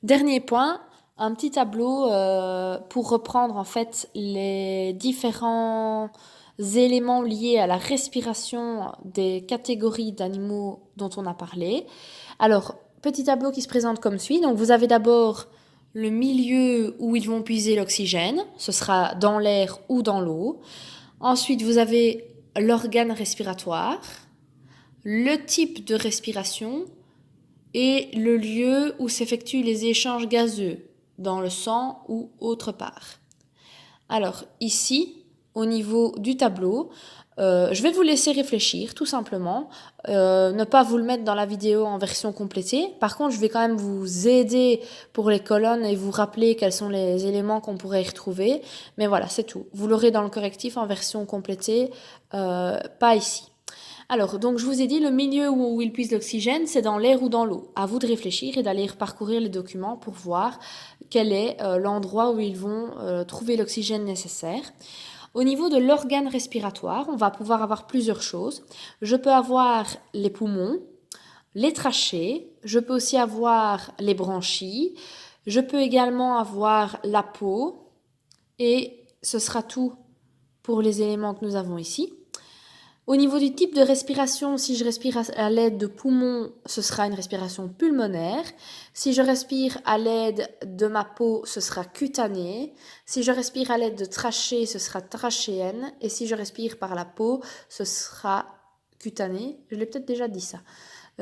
Dernier point, un petit tableau pour reprendre en fait les différents éléments liés à la respiration des catégories d'animaux dont on a parlé. Alors, petit tableau qui se présente comme suit. Donc, vous avez d'abord le milieu où ils vont puiser l'oxygène, ce sera dans l'air ou dans l'eau. Ensuite, vous avez l'organe respiratoire, le type de respiration et le lieu où s'effectuent les échanges gazeux, dans le sang ou autre part. Alors ici, au niveau du tableau, je vais vous laisser réfléchir tout simplement, ne pas vous le mettre dans la vidéo en version complétée. Par contre, je vais quand même vous aider pour les colonnes et vous rappeler quels sont les éléments qu'on pourrait y retrouver. Mais voilà, c'est tout. Vous l'aurez dans le correctif en version complétée, pas ici. Alors, donc je vous ai dit, le milieu où ils puisent l'oxygène, c'est dans l'air ou dans l'eau. À vous de réfléchir et d'aller parcourir les documents pour voir quel est l'endroit où ils vont trouver l'oxygène nécessaire. Au niveau de l'organe respiratoire, on va pouvoir avoir plusieurs choses. Je peux avoir les poumons, les trachées, je peux aussi avoir les branchies, je peux également avoir la peau, et ce sera tout pour les éléments que nous avons ici. Au niveau du type de respiration, si je respire à l'aide de poumons, ce sera une respiration pulmonaire. Si je respire à l'aide de ma peau, ce sera cutané. Si je respire à l'aide de trachée, ce sera trachéenne. Et si je respire par la peau, ce sera cutané. Je l'ai peut-être déjà dit ça.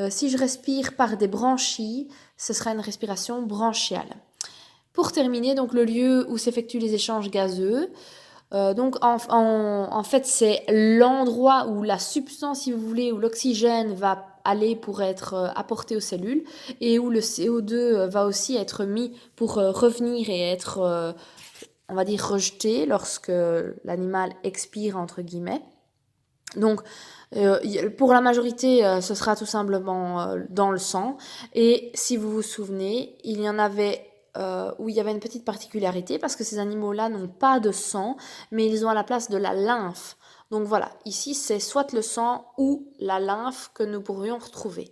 Si je respire par des branchies, ce sera une respiration branchiale. Pour terminer, donc le lieu où s'effectuent les échanges gazeux. Donc en fait, c'est l'endroit où la substance, si vous voulez, où l'oxygène va aller pour être apporté aux cellules et où le CO2 va aussi être mis pour revenir et être, on va dire, rejeté lorsque l'animal expire, entre guillemets. Donc, pour la majorité, ce sera tout simplement dans le sang. Et si vous vous souvenez, il y en avait où il y avait une petite particularité parce que ces animaux-là n'ont pas de sang, mais ils ont à la place de la lymphe. Donc voilà, ici c'est soit le sang ou la lymphe que nous pourrions retrouver.